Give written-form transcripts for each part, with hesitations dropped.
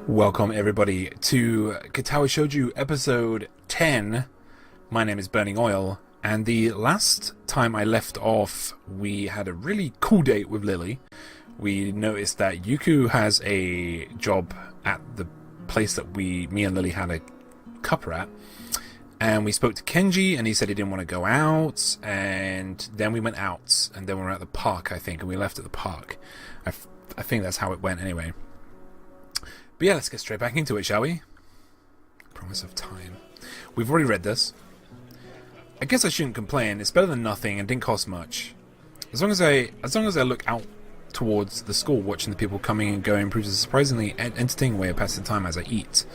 Welcome everybody to Katawa Shoujo episode 10. My name is Burning Oil, and the last time I left off we had a really cool date with Lily. We noticed that Yuku has a job at the place that me and Lily had a cuppa at, and we spoke to Kenji and he said he didn't want to go out, and then we went out and then we were at the park, I think, and we left at the park. I think that's how it went anyway. But yeah, let's get straight back into it, shall we? Promise of Time. We've already read this. I guess I shouldn't complain. It's better than nothing and didn't cost much. As long as I look out towards the school, watching the people coming and going proves a surprisingly entertaining way of passing the time as I eat.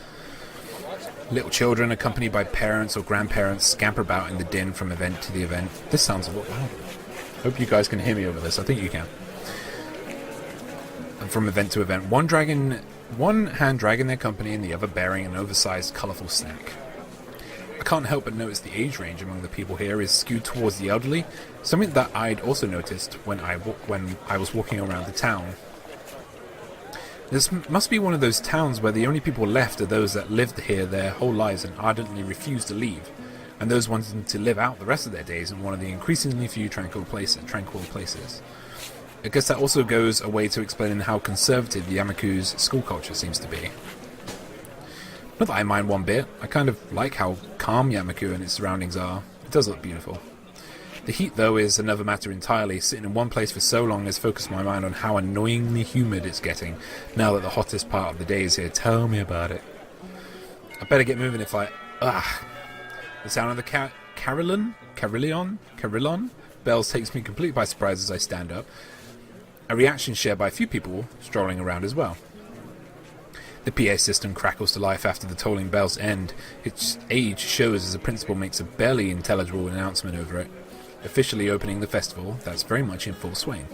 Little children accompanied by parents or grandparents scamper about in the din from event to the event. This sounds a lot louder. Hope you guys can hear me over this. I think you can. And from event to event, one hand dragging their company and the other bearing an oversized, colourful snack. I can't help but notice the age range among the people here is skewed towards the elderly, something that I'd also noticed when I was walking around the town. This must be one of those towns where the only people left are those that lived here their whole lives and ardently refused to leave, and those wanting to live out the rest of their days in one of the increasingly few tranquil places. I guess that also goes a way to explaining how conservative Yamaku's school culture seems to be. Not that I mind one bit. I kind of like how calm Yamaku and its surroundings are. It does look beautiful. The heat, though, is another matter entirely. Sitting in one place for so long has focused my mind on how annoyingly humid it's getting, now that the hottest part of the day is here. Tell me about it. I better get moving if I... The sound of the carillon bells takes me completely by surprise as I stand up. A reaction shared by a few people strolling around as well. The PA system crackles to life after the tolling bells end. Its age shows as the principal makes a barely intelligible announcement over it, officially opening the festival that's very much in full swing.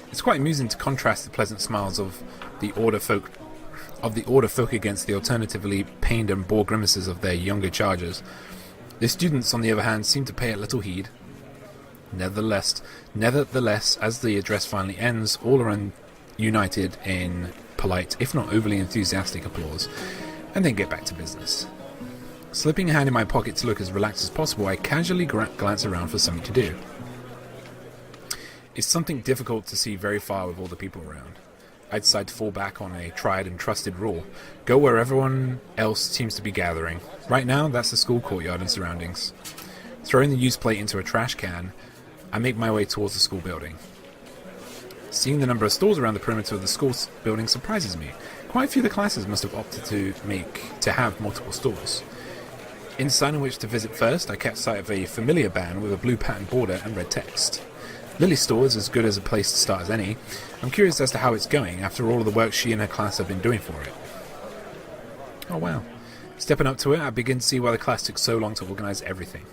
It's quite amusing to contrast the pleasant smiles of the order folk against the alternatively pained and bored grimaces of their younger charges. The students, on the other hand, seem to pay it little heed. Nevertheless, as the address finally ends, all are united in polite, if not overly enthusiastic applause, and then get back to business. Slipping a hand in my pocket to look as relaxed as possible, I casually glance around for something to do. It's something difficult to see very far with all the people around. I decide to fall back on a tried and trusted rule. Go where everyone else seems to be gathering. Right now, that's the school courtyard and surroundings. Throwing the use plate into a trash can, I make my way towards the school building. Seeing the number of stalls around the perimeter of the school building surprises me. Quite a few of the classes must have opted to have multiple stalls. In deciding which to visit first, I catch sight of a familiar band with a blue patterned border and red text. Lily's stall is as good as a place to start as any. I'm curious as to how it's going, after all of the work she and her class have been doing for it. Oh wow. Stepping up to it, I begin to see why the class took so long to organise everything.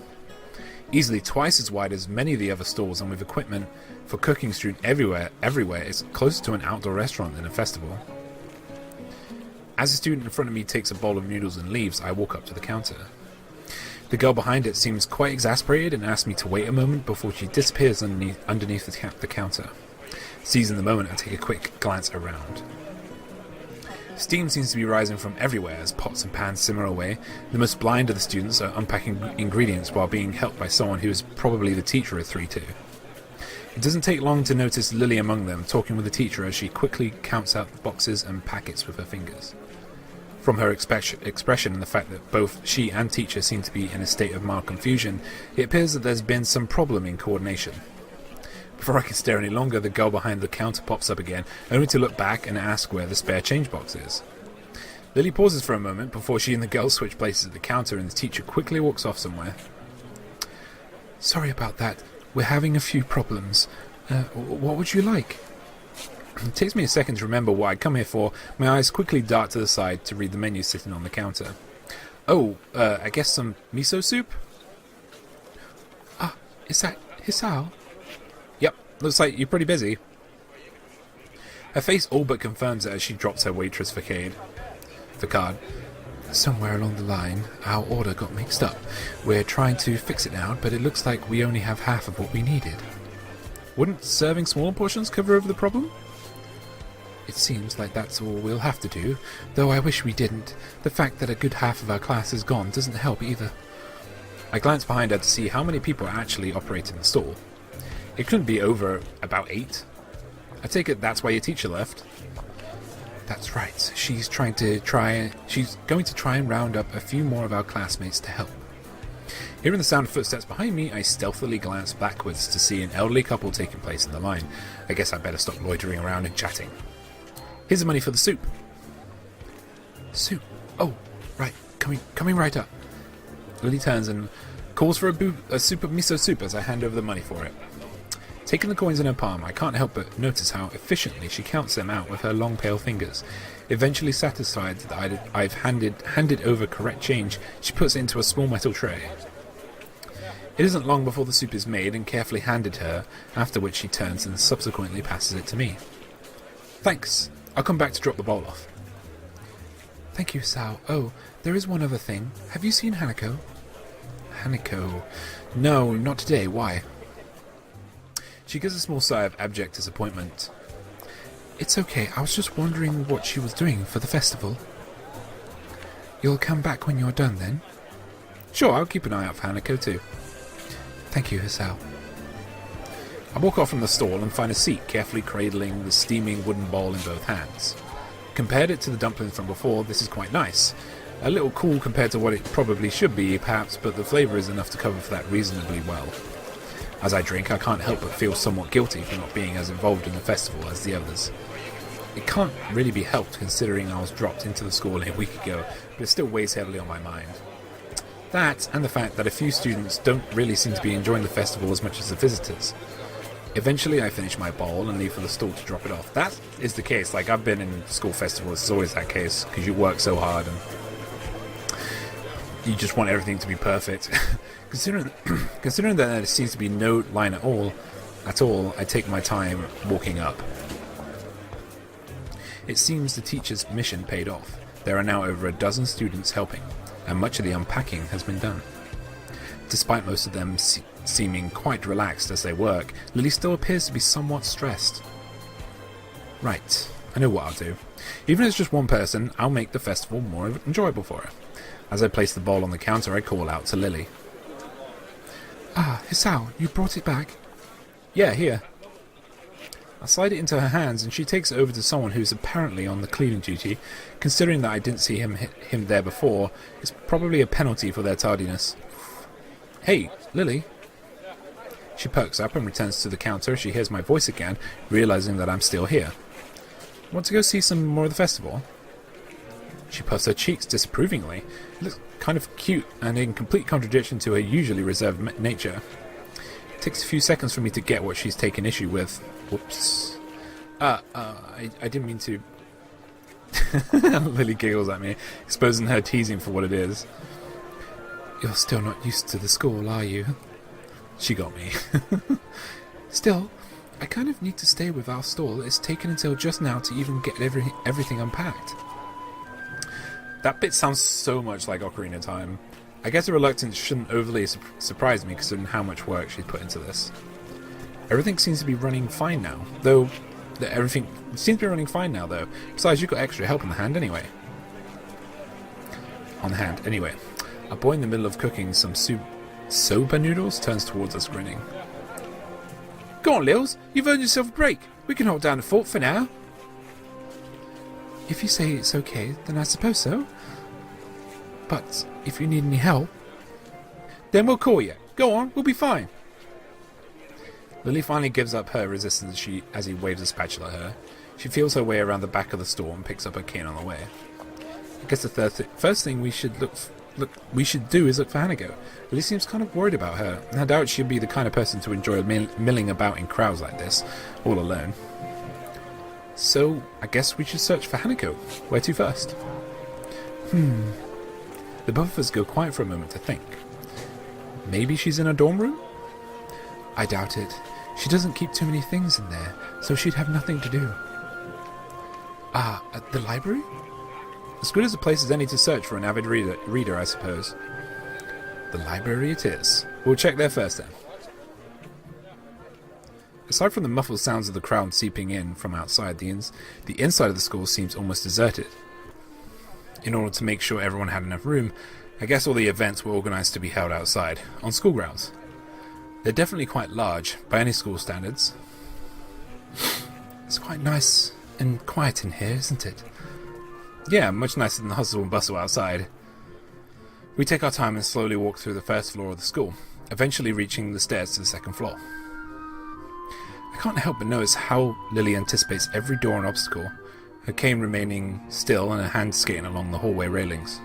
Easily twice as wide as many of the other stalls, and with equipment for cooking strewn everywhere, it's closer to an outdoor restaurant than a festival. As the student in front of me takes a bowl of noodles and leaves, I walk up to the counter. The girl behind it seems quite exasperated and asks me to wait a moment before she disappears underneath the counter. Seizing the moment, I take a quick glance around. Steam seems to be rising from everywhere as pots and pans simmer away. The most blind of the students are unpacking ingredients while being helped by someone who is probably the teacher of 3-2. It doesn't take long to notice Lily among them, talking with the teacher as she quickly counts out the boxes and packets with her fingers. From her expression and the fact that both she and teacher seem to be in a state of mild confusion, it appears that there's been some problem in coordination. Before I can stare any longer, the girl behind the counter pops up again, only to look back and ask where the spare change box is. Lily pauses for a moment before she and the girl switch places at the counter, and the teacher quickly walks off somewhere. Sorry about that. We're having a few problems. What would you like? It takes me a second to remember what I'd come here for. My eyes quickly dart to the side to read the menu sitting on the counter. I guess some miso soup? Is that Hisao? Yep, looks like you're pretty busy. Her face all but confirms it as she drops her waitress facade. Somewhere along the line, our order got mixed up. We're trying to fix it now, but it looks like we only have half of what we needed. Wouldn't serving smaller portions cover over the problem? It seems like that's all we'll have to do, though I wish we didn't. The fact that a good half of our class is gone doesn't help either. I glance behind her to see how many people are actually operating the stall. It couldn't be over about 8. I take it that's why your teacher left. That's right. She's going to try and round up a few more of our classmates to help. Hearing the sound of footsteps behind me, I stealthily glance backwards to see an elderly couple taking place in the line. I guess I better stop loitering around and chatting. Here's the money for the soup. Soup? Oh, right. Coming right up. Lily turns and calls for a soup of miso soup as I hand over the money for it. Taking the coins in her palm, I can't help but notice how efficiently she counts them out with her long pale fingers. Eventually satisfied that I've handed over correct change, she puts it into a small metal tray. It isn't long before the soup is made and carefully handed her, after which she turns and subsequently passes it to me. Thanks. I'll come back to drop the bowl off. Thank you, Hisao. Oh, there is one other thing. Have you seen Hanako? Hanako? No, not today. Why? She gives a small sigh of abject disappointment. It's okay, I was just wondering what she was doing for the festival. You'll come back when you're done, then? Sure, I'll keep an eye out for Hanako, too. Thank you, Hisao. I walk off from the stall and find a seat, carefully cradling the steaming wooden bowl in both hands. Compared it to the dumplings from before, this is quite nice. A little cool compared to what it probably should be, perhaps, but the flavour is enough to cover for that reasonably well. As I drink, I can't help but feel somewhat guilty for not being as involved in the festival as the others. It can't really be helped considering I was dropped into the school a week ago, but it still weighs heavily on my mind. That, and the fact that a few students don't really seem to be enjoying the festival as much as the visitors. Eventually I finish my bowl and leave for the stall to drop it off. That is the case, like I've been in school festivals, it's always that case, because you work so hard and you just want everything to be perfect. Considering that there seems to be no line at all, I take my time walking up. It seems the teacher's mission paid off. There are now over a dozen students helping, and much of the unpacking has been done. Despite most of them seeming quite relaxed as they work, Lily still appears to be somewhat stressed. Right, I know what I'll do. Even if it's just one person, I'll make the festival more enjoyable for her. As I place the bowl on the counter, I call out to Lily. Ah, Hisao, you brought it back? Yeah, here. I slide it into her hands and she takes it over to someone who's apparently on the cleaning duty. Considering that I didn't see him there before, it's probably a penalty for their tardiness. Hey, Lily. She perks up and returns to the counter as she hears my voice again, realizing that I'm still here. Want to go see some more of the festival? She puffs her cheeks disapprovingly. It looks kind of cute and in complete contradiction to her usually reserved nature. It takes a few seconds for me to get what she's taken issue with. Whoops. I didn't mean to... Lily giggles at me, exposing her teasing for what it is. You're still not used to the school, are you? She got me. Still, I kind of need to stay with our stall. It's taken until just now to even get everything unpacked. That bit sounds so much like Ocarina of Time. I guess the reluctance shouldn't overly surprise me considering how much work she's put into this. Everything seems to be running fine now, though. Besides, you've got extra help on the hand anyway. A boy in the middle of cooking some soba noodles turns towards us grinning. Go on, Lils, you've earned yourself a break. We can hold down the fort for now. If you say it's okay, then I suppose so. But if you need any help... Then we'll call you. Go on, we'll be fine. Lily finally gives up her resistance as he waves a spatula at her. She feels her way around the back of the store and picks up her cane on the way. I guess the first thing we should do is look for Hanako. Lily seems kind of worried about her, and I doubt she'd be the kind of person to enjoy milling about in crowds like this, all alone. So, I guess we should search for Hanako. Where to first? The both of us go quiet for a moment to think. Maybe she's in a dorm room? I doubt it. She doesn't keep too many things in there, so she'd have nothing to do. At the library? As good as a place as any to search for an avid reader, I suppose. The library it is. We'll check there first then. Aside from the muffled sounds of the crowd seeping in from outside, the inside of the school seems almost deserted. In order to make sure everyone had enough room, I guess all the events were organised to be held outside, on school grounds. They're definitely quite large, by any school standards. It's quite nice and quiet in here, isn't it? Yeah, much nicer than the hustle and bustle outside. We take our time and slowly walk through the first floor of the school, eventually reaching the stairs to the second floor. I can't help but notice how Lily anticipates every door and obstacle, her cane remaining still and her hand skating along the hallway railings.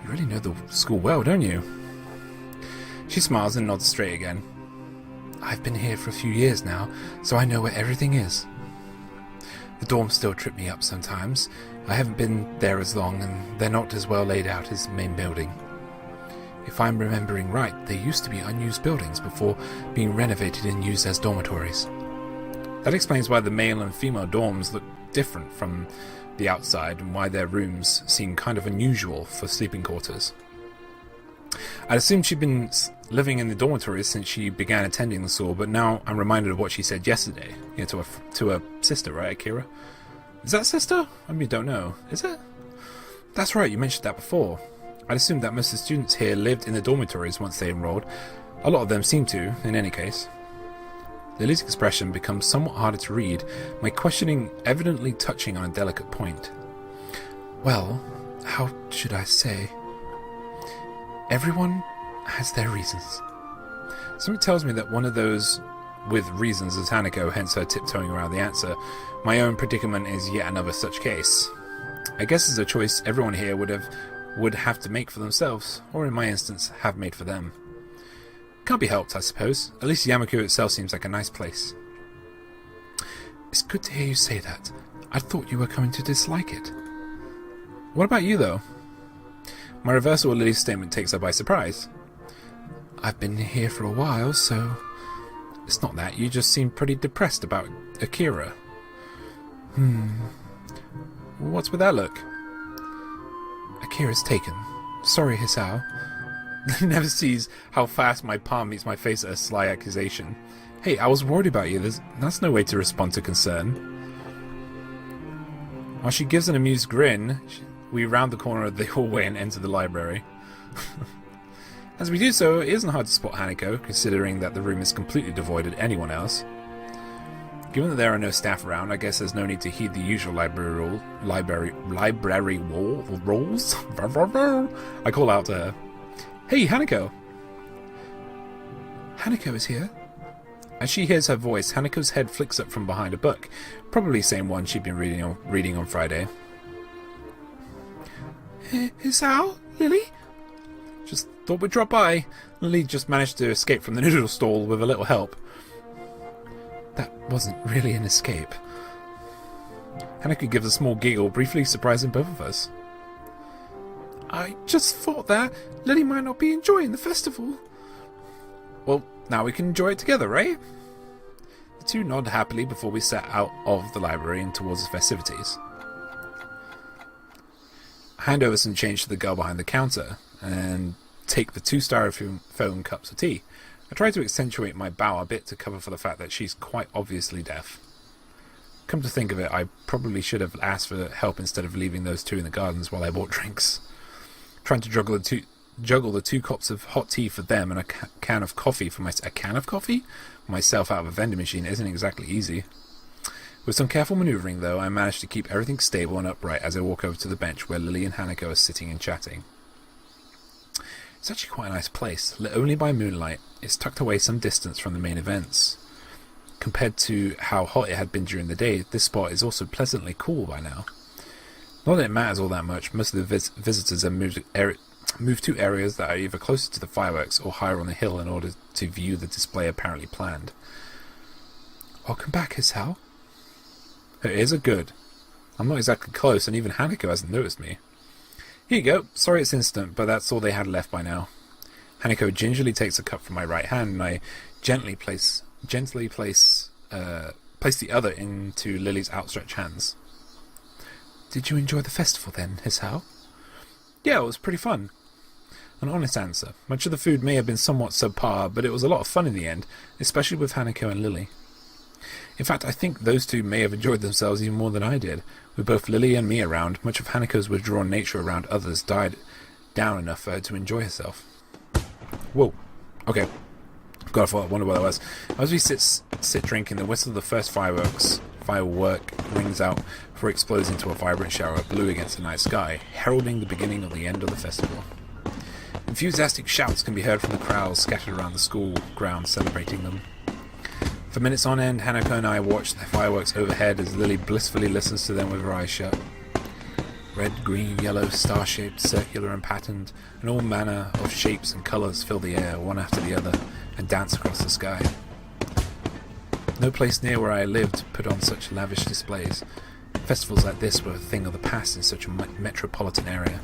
You really know the school well, don't you? She smiles and nods straight again. I've been here for a few years now, so I know where everything is. The dorms still trip me up sometimes. I haven't been there as long, and they're not as well laid out as the main building. If I'm remembering right, they used to be unused buildings before being renovated and used as dormitories. That explains why the male and female dorms look different from the outside and why their rooms seem kind of unusual for sleeping quarters. I'd assumed she'd been living in the dormitories since she began attending the school, but now I'm reminded of what she said yesterday, to her sister, right, Akira? Is that sister? I mean, don't know. Is it? That's right, you mentioned that before. I'd assumed that most of the students here lived in the dormitories once they enrolled. A lot of them seem to, in any case. Lily's expression becomes somewhat harder to read, my questioning evidently touching on a delicate point. Well, how should I say? Everyone has their reasons. Something tells me that one of those with reasons is Hanako, hence her tiptoeing around the answer. My own predicament is yet another such case. I guess it's a choice everyone here would have to make for themselves, or in my instance, have made for them. Can't be helped, I suppose. At least Yamaku itself seems like a nice place. It's good to hear you say that. I thought you were going to dislike it. What about you, though? My reversal of Lily's statement takes her by surprise. I've been here for a while, so... It's not that, you just seem pretty depressed about Akira. What's with that look? Akira's taken. Sorry, Hisao. Never sees how fast my palm meets my face at a sly accusation. Hey, I was worried about you. That's no way to respond to concern. While she gives an amused grin, we round the corner of the hallway and enter the library. As we do so, it isn't hard to spot Hanako, considering that the room is completely devoid of anyone else. Given that there are no staff around, I guess there's no need to heed the usual library rules. I call out to her. Hey, Hanako! Hanako is here. As she hears her voice, Hanako's head flicks up from behind a book, probably the same one she'd been reading on Friday. Hisao? Lily? Just thought we'd drop by. Lily just managed to escape from the noodle stall with a little help. That wasn't really an escape. Hanako gives a small giggle, briefly surprising both of us. I just thought that Lily might not be enjoying the festival. Well, now we can enjoy it together, right? The two nod happily before we set out of the library and towards the festivities. I hand over some change to the girl behind the counter and take the 2 styrofoam cups of tea. I try to accentuate my bow a bit to cover for the fact that she's quite obviously deaf. Come to think of it, I probably should have asked for help instead of leaving those two in the gardens while I bought drinks. Trying to juggle the 2 cups of hot tea for them and a can of coffee for myself out of a vending machine isn't exactly easy. With some careful manoeuvring, though, I managed to keep everything stable and upright as I walk over to the bench where Lily and Hanako are sitting and chatting. It's actually quite a nice place, lit only by moonlight. It's tucked away some distance from the main events. Compared to how hot it had been during the day, this spot is also pleasantly cool by now. Not that it matters all that much, most of the visitors have moved to areas that are either closer to the fireworks or higher on the hill in order to view the display apparently planned. Welcome back, Hisao. Her ears are good. I'm not exactly close, and even Hanako hasn't noticed me. Here you go. Sorry it's instant, but that's all they had left by now. Hanako gingerly takes a cup from my right hand, and I gently place the other into Lily's outstretched hands. Did you enjoy the festival then, Hisao? Yeah, it was pretty fun. An honest answer. Much of the food may have been somewhat subpar, but it was a lot of fun in the end, especially with Hanako and Lily. In fact, I think those two may have enjoyed themselves even more than I did. With both Lily and me around, much of Hanako's withdrawn nature around others died down enough for her to enjoy herself. Whoa. Okay. God, I wonder what that was. As we sit drinking, the whistle of the first firework rings out before it explodes into a vibrant shower of blue against the night sky, heralding the beginning of the end of the festival. Enthusiastic shouts can be heard from the crowds scattered around the school grounds celebrating them. For minutes on end, Hanako and I watch the fireworks overhead as Lily blissfully listens to them with her eyes shut. Red, green, yellow, star-shaped, circular and patterned, and all manner of shapes and colours fill the air, one after the other, and dance across the sky. No place near where I lived put on such lavish displays. Festivals like this were a thing of the past in such a metropolitan area.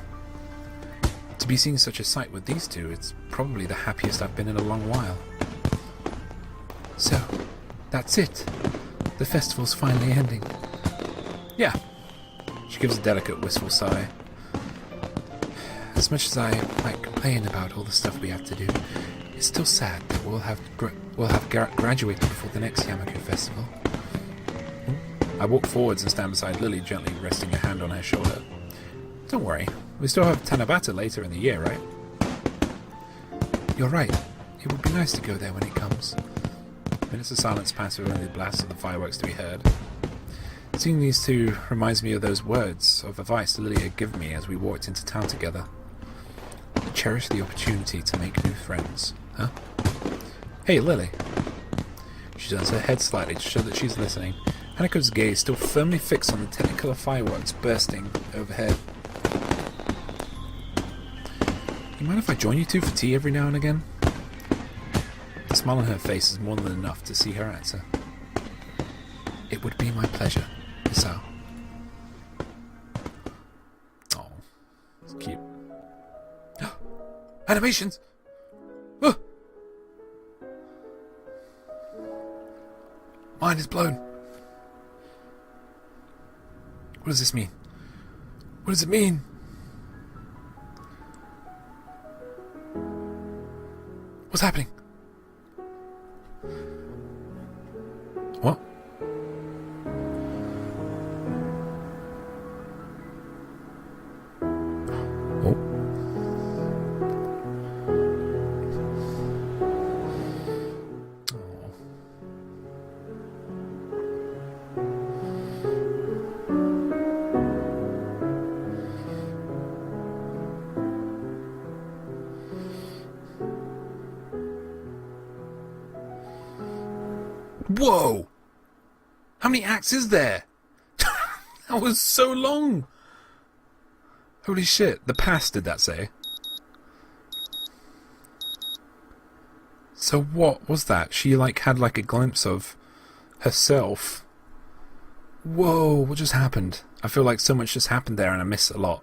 To be seeing such a sight with these two, it's probably the happiest I've been in a long while. So, that's it. The festival's finally ending. Yeah. She gives a delicate, wistful sigh. As much as I might complain about all the stuff we have to do, it's still sad that we'll have graduated before the next Yamaku festival. I walk forwards and stand beside Lily, gently resting a hand on her shoulder. Don't worry, we still have Tanabata later in the year, right? You're right. It would be nice to go there when it comes. Minutes of silence pass with only the blast of the fireworks to be heard. Seeing these two reminds me of those words of advice Lily had given me as we walked into town together. Cherish the opportunity to make new friends. Huh? Hey, Lily. She turns her head slightly to show that she's listening. Hanako's gaze still firmly fixed on the technicolor fireworks bursting overhead. You mind if I join you two for tea every now and again? The smile on her face is more than enough to see her answer. It would be my pleasure, Hisao. Oh, it's cute. Animations! Oh! Mind is blown. What does this mean? What does it mean? What's happening? What? Oh. Whoa! How many acts is there? That was so long! Holy shit, the past did that say? So what was that? She had a glimpse of herself. Whoa, what just happened? I feel like so much just happened there and I missed a lot.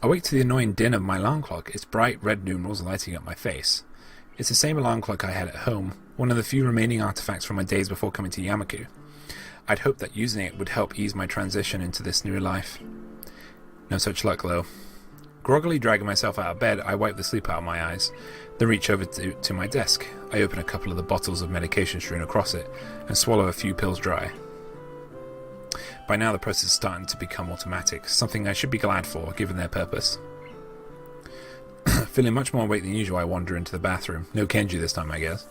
I wake to the annoying din of my alarm clock, its bright red numerals lighting up my face. It's the same alarm clock I had at home, one of the few remaining artifacts from my days before coming to Yamaku. I'd hoped that using it would help ease my transition into this new life. No such luck, though. Groggily dragging myself out of bed, I wipe the sleep out of my eyes, then reach over to my desk. I open a couple of the bottles of medication strewn across it, and swallow a few pills dry. By now the process is starting to become automatic, something I should be glad for, given their purpose. Feeling much more awake than usual, I wander into the bathroom. No Kenji this time, I guess.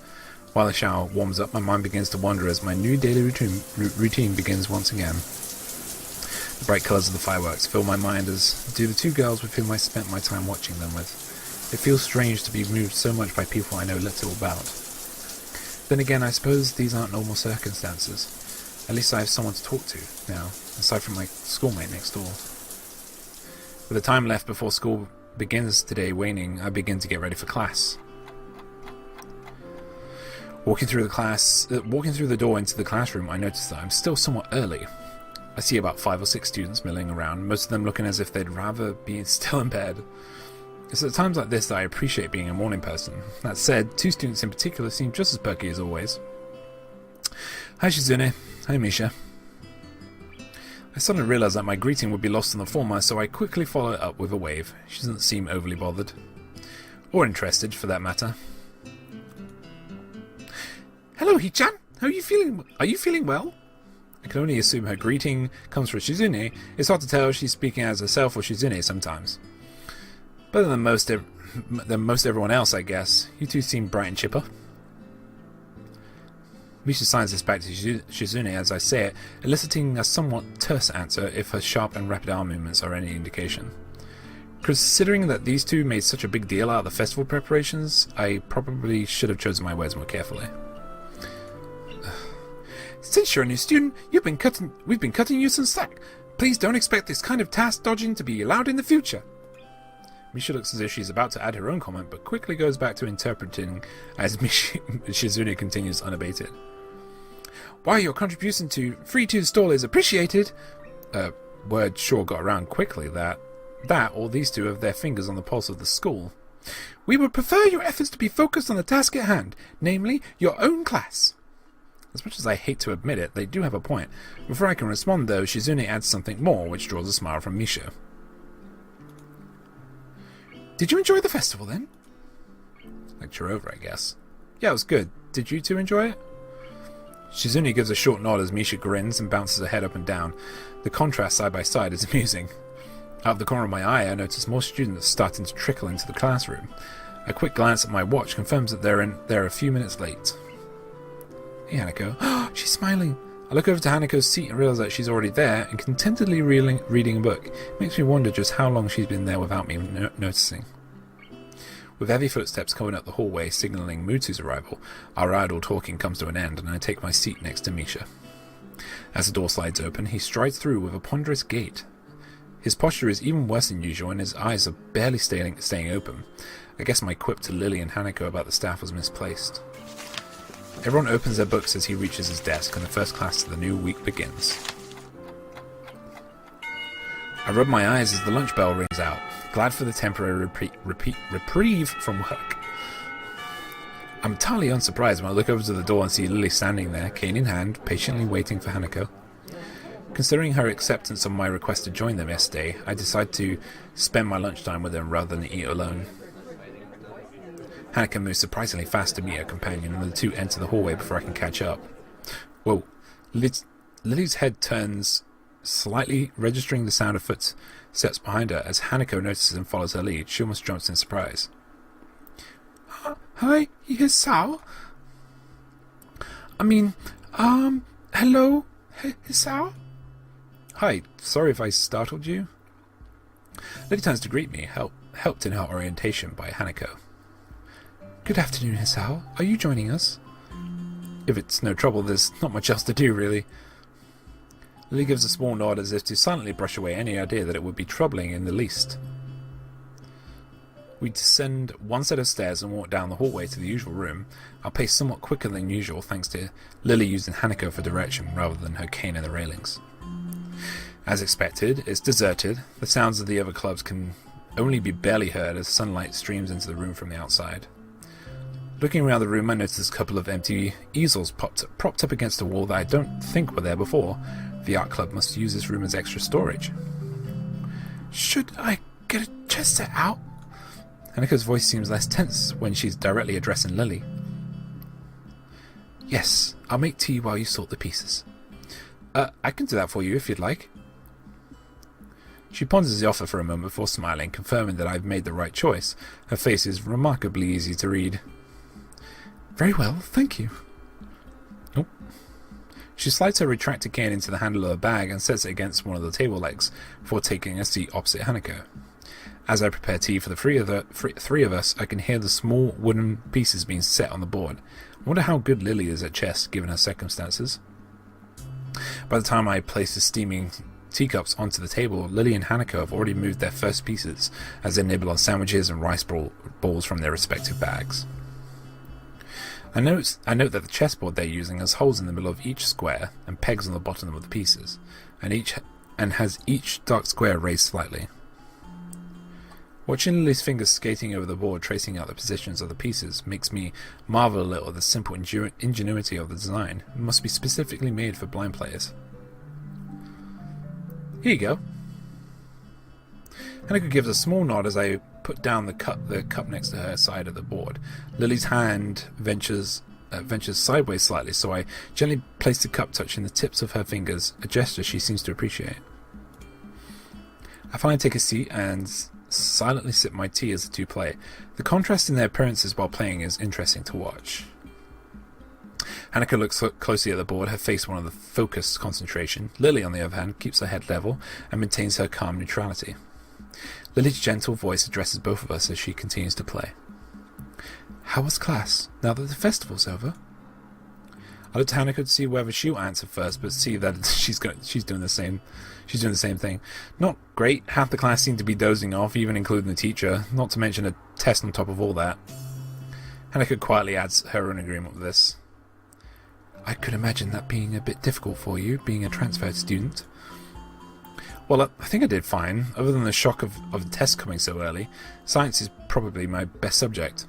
While the shower warms up, my mind begins to wander as my new daily routine begins once again. The bright colours of the fireworks fill my mind, as do the two girls with whom I spent my time watching them with. It feels strange to be moved so much by people I know little about. Then again, I suppose these aren't normal circumstances. At least I have someone to talk to now, aside from my schoolmate next door. With the time left before school begins today waning, I begin to get ready for class. Walking through the door into the classroom, I notice that I'm still somewhat early. I see about 5 or 6 students milling around, most of them looking as if they'd rather be still in bed. It's at times like this that I appreciate being a morning person. That said, 2 students in particular seem just as perky as always. Hi Shizune. Hi Misha. I suddenly realised that my greeting would be lost on the former, so I quickly followed it up with a wave. She doesn't seem overly bothered. Or interested, for that matter. Hello, Hichan! How are you feeling? Are you feeling well? I can only assume her greeting comes from Shizune. It's hard to tell if she's speaking as herself or Shizune sometimes. Better than most everyone else, I guess. You two seem bright and chipper. Misha signs this back to Shizune as I say it, eliciting a somewhat terse answer if her sharp and rapid arm movements are any indication. Considering that these two made such a big deal out of the festival preparations, I probably should have chosen my words more carefully. Since you're a new student, we've been cutting you some slack. Please don't expect this kind of task dodging to be allowed in the future. Misha looks as if she's about to add her own comment, but quickly goes back to interpreting as Shizune continues unabated. While your contribution to Free 2's stall is appreciated, word sure got around quickly that or these two have their fingers on the pulse of the school. We would prefer your efforts to be focused on the task at hand, namely your own class. As much as I hate to admit it, they do have a point. Before I can respond, though, Shizune adds something more, which draws a smile from Misha. Did you enjoy the festival, then? Lecture over, I guess. Yeah, it was good. Did you two enjoy it? Shizune gives a short nod as Misha grins and bounces her head up and down. The contrast side by side is amusing. Out of the corner of my eye, I notice more students starting to trickle into the classroom. A quick glance at my watch confirms that they're a few minutes late. Hey, Hanako. Oh, she's smiling. I look over to Hanako's seat and realize that she's already there and contentedly reading a book. It makes me wonder just how long she's been there without me noticing. With heavy footsteps coming up the hallway signaling Mutsu's arrival, our idle talking comes to an end and I take my seat next to Misha. As the door slides open, he strides through with a ponderous gait. His posture is even worse than usual and his eyes are barely staying open. I guess my quip to Lily and Hanako about the staff was misplaced. Everyone opens their books as he reaches his desk and the first class of the new week begins. I rub my eyes as the lunch bell rings out, glad for the temporary reprieve from work. I'm entirely unsurprised when I look over to the door and see Lily standing there, cane in hand, patiently waiting for Hanako. Considering her acceptance of my request to join them yesterday, I decide to spend my lunchtime with them rather than eat alone. Hanako moves surprisingly fast to meet her companion, and the two enter the hallway before I can catch up. Whoa. Lily's head turns slightly, registering the sound of footsteps behind her. As Hanako notices and follows her lead, she almost jumps in surprise. Hi, Hisao? Hello, Hisao? Hi, sorry if I startled you. Lily turns to greet me, helped in her orientation by Hanako. Good afternoon, Hisao. Are you joining us? If it's no trouble, there's not much else to do, really. Lily gives a small nod as if to silently brush away any idea that it would be troubling in the least. We descend one set of stairs and walk down the hallway to the usual room, our pace somewhat quicker than usual thanks to Lily using Hanako for direction rather than her cane in the railings. As expected, it's deserted. The sounds of the other clubs can only be barely heard as sunlight streams into the room from the outside. Looking around the room, I notice a couple of empty easels propped up against a wall that I don't think were there before. The art club must use this room as extra storage. Should I get a chest set out? Hanako's voice seems less tense when she's directly addressing Lily. Yes, I'll make tea while you sort the pieces. I can do that for you if you'd like. She ponders the offer for a moment before smiling, confirming that I've made the right choice. Her face is remarkably easy to read. Very well, thank you. Oh. She slides her retractor cane into the handle of her bag and sets it against one of the table legs, before taking a seat opposite Hanako. As I prepare tea for the three of us, I can hear the small wooden pieces being set on the board. I wonder how good Lily is at chess, given her circumstances. By the time I place the steaming teacups onto the table, Lily and Hanako have already moved their first pieces, as they nibble on sandwiches and rice balls from their respective bags. I note that the chessboard they're using has holes in the middle of each square and pegs on the bottom of the pieces, and has each dark square raised slightly. Watching Lily's fingers skating over the board tracing out the positions of the pieces makes me marvel a little at the simple ingenuity of the design. It must be specifically made for blind players. Here you go. Hanako gives a small nod as I put down the cup next to her side of the board. Lily's hand ventures ventures sideways slightly, so I gently place the cup touching the tips of her fingers, a gesture she seems to appreciate. I finally take a seat and silently sip my tea as the two play. The contrast in their appearances while playing is interesting to watch. Hanako looks closely at the board, her face one of the focused concentration. Lily, on the other hand, keeps her head level and maintains her calm neutrality. Lily's gentle voice addresses both of us as she continues to play. How was class, now that the festival's over? I looked at Hanako to see whether she'll answer first, but see that she's doing the same thing. Not great. Half the class seemed to be dozing off, even including the teacher, not to mention a test on top of all that. Hanako quietly adds her own agreement with this. I could imagine that being a bit difficult for you, being a transferred student. Well, I think I did fine. Other than the shock of the test coming so early, science is probably my best subject.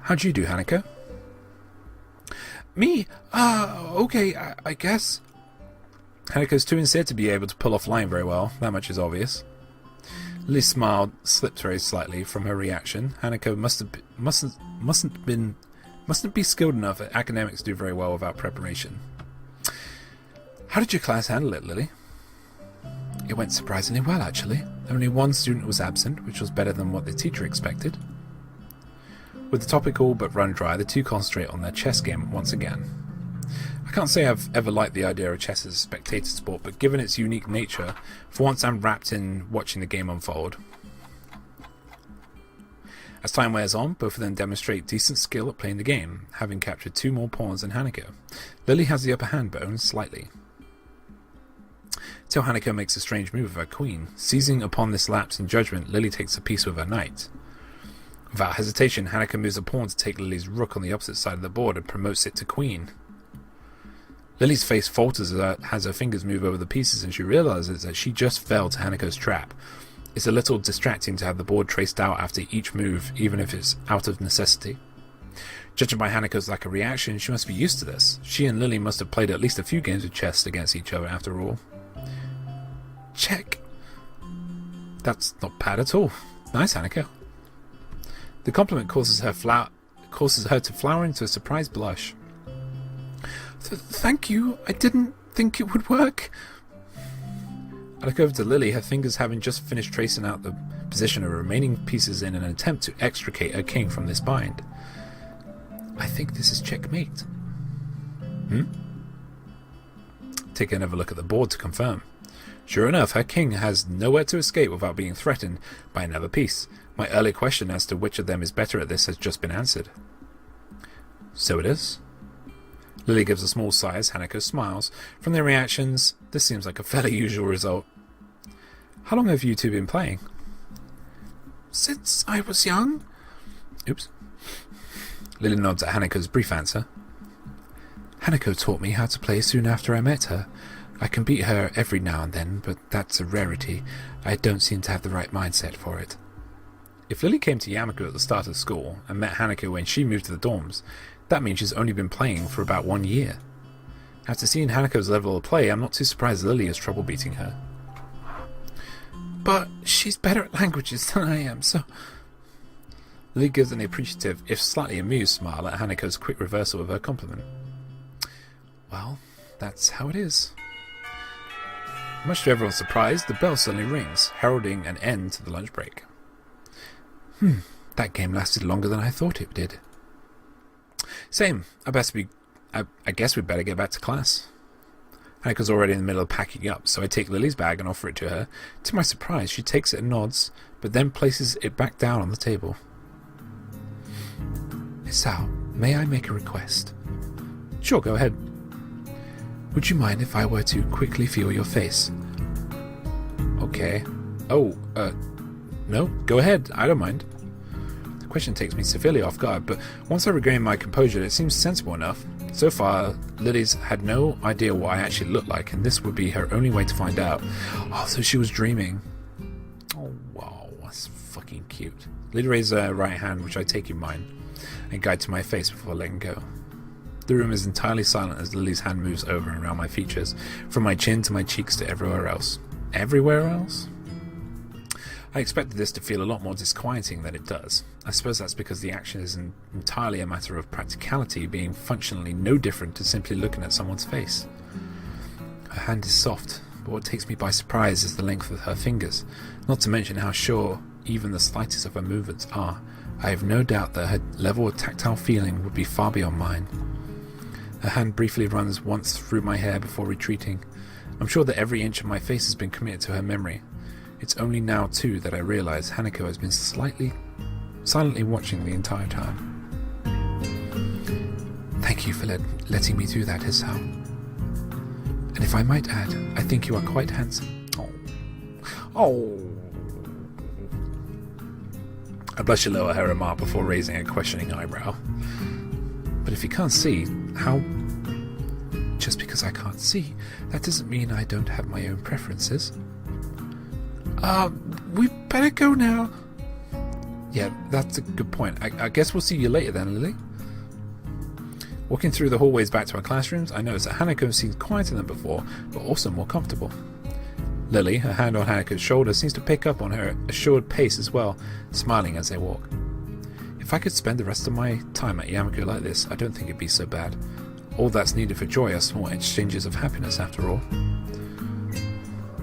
How'd you do, Hanako? Me? Okay, I guess. Hanako's too instead to be able to pull off lying very well, that much is obvious. Lily's smile slipped very slightly from her reaction. Hanako mustn't be skilled enough at academics to do very well without preparation. How did your class handle it, Lily? It went surprisingly well, actually. Only one student was absent, which was better than what the teacher expected. With the topic all but run dry, the two concentrate on their chess game once again. I can't say I've ever liked the idea of chess as a spectator sport, but given its unique nature, for once I'm wrapped in watching the game unfold. As time wears on, both of them demonstrate decent skill at playing the game, having captured 2 more pawns than Hanako. Lily has the upper hand, but only slightly. Till Hanako makes a strange move with her queen. Seizing upon this lapse in judgment, Lily takes a piece with her knight. Without hesitation, Hanako moves a pawn to take Lily's rook on the opposite side of the board and promotes it to queen. Lily's face falters as her fingers move over the pieces, and she realizes that she just fell to Hanako's trap. It's a little distracting to have the board traced out after each move, even if it's out of necessity. Judging by Hanako's lack of reaction, she must be used to this. She and Lily must have played at least a few games of chess against each other after all. Check. That's not bad at all. Nice, Hanako. The compliment causes her to flower into a surprised blush. Thank you. I didn't think it would work. I look over to Lily, her fingers having just finished tracing out the position of remaining pieces in an attempt to extricate her king from this bind. I think this is checkmate. Take another look at the board to confirm. Sure enough, her king has nowhere to escape without being threatened by another piece. My earlier question as to which of them is better at this has just been answered. So it is. Lily gives a small sigh as Hanako smiles. From their reactions, this seems like a fairly usual result. How long have you two been playing? Since I was young. Oops. Lily nods at Hanako's brief answer. Hanako taught me how to play soon after I met her. I can beat her every now and then, but that's a rarity. I don't seem to have the right mindset for it. If Lily came to Yamaku at the start of school and met Hanako when she moved to the dorms, that means she's only been playing for about 1 year. After seeing Hanako's level of play, I'm not too surprised Lily has trouble beating her. But she's better at languages than I am, so... Lily gives an appreciative, if slightly amused smile at Hanako's quick reversal of her compliment. Well, that's how it is. Much to everyone's surprise, the bell suddenly rings, heralding an end to the lunch break. That game lasted longer than I thought it did. Same. I guess we'd better get back to class. Hanako's already in the middle of packing up, so I take Lily's bag and offer it to her. To my surprise, she takes it and nods, but then places it back down on the table. Hisao, may I make a request? Sure, go ahead. Would you mind if I were to quickly feel your face? Okay. No, go ahead. I don't mind. The question takes me severely off guard, but once I regain my composure, it seems sensible enough. So far, Lily's had no idea what I actually look like, and this would be her only way to find out. Oh, so she was dreaming. Oh, wow, that's fucking cute. Lily raises her right hand, which I take in mine, and guide to my face before letting go. The room is entirely silent as Lily's hand moves over and around my features, from my chin to my cheeks to everywhere else. Everywhere else? I expected this to feel a lot more disquieting than it does. I suppose that's because the action is entirely a matter of practicality, being functionally no different to simply looking at someone's face. Her hand is soft, but what takes me by surprise is the length of her fingers, not to mention how sure even the slightest of her movements are. I have no doubt that her level of tactile feeling would be far beyond mine. Her hand briefly runs once through my hair before retreating. I'm sure that every inch of my face has been committed to her memory. It's only now, too, that I realize Hanako has been silently watching the entire time. Thank you for letting me do that, Hisao. And if I might add, I think you are quite handsome. Oh. I blush a little at her remark before raising a questioning eyebrow. But if you can't see, how... Just because I can't see, that doesn't mean I don't have my own preferences. We better go now. Yeah, that's a good point. I guess we'll see you later then, Lily. Walking through the hallways back to our classrooms, I noticed that Hanako seems quieter than before, but also more comfortable. Lily, her hand on Hanako's shoulder, seems to pick up on her assured pace as well, smiling as they walk. If I could spend the rest of my time at Yamaku like this, I don't think it'd be so bad. All that's needed for joy are small exchanges of happiness, after all.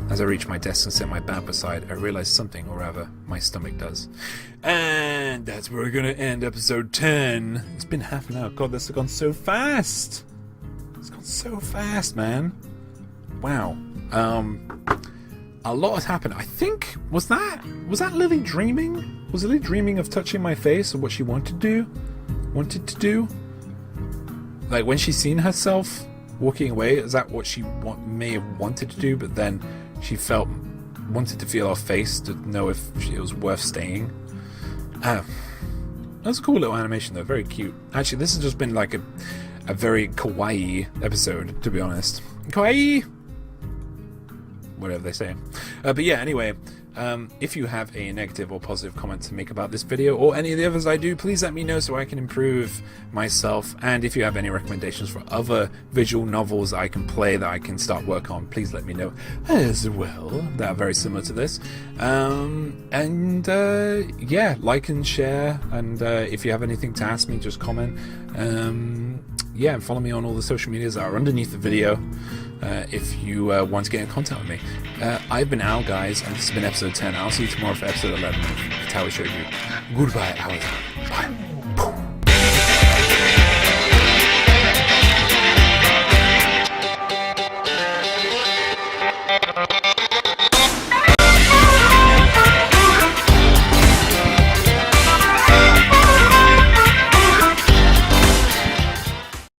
As I reach my desk and set my bag aside, I realize something, or rather, my stomach does. And that's where we're going to end episode 10. It's been half an hour. God, this has gone so fast. It's gone so fast, man. Wow. A lot has happened. I think, was that Lily dreaming? Was Lily dreaming of touching my face or what she wanted to do? Like, when she's seen herself walking away, is that what she may have wanted to do, but then she wanted to feel our face to know if it was worth staying? That's a cool little animation though, very cute. Actually, this has just been like a very kawaii episode, to be honest. Kawaii! Whatever they say. But yeah, anyway, if you have a negative or positive comment to make about this video or any of the others I do, please let me know so I can improve myself. And if you have any recommendations for other visual novels that I can play that I can start work on, please let me know as well. That are very similar to this. Yeah, like and share. And if you have anything to ask me, just comment. Yeah, follow me on all the social medias that are underneath the video. If you want to get in contact with me. I've been Al, guys, and this has been episode 10. I'll see you tomorrow for episode 11 of Katawa Shoujo. Goodbye, Al. Bye.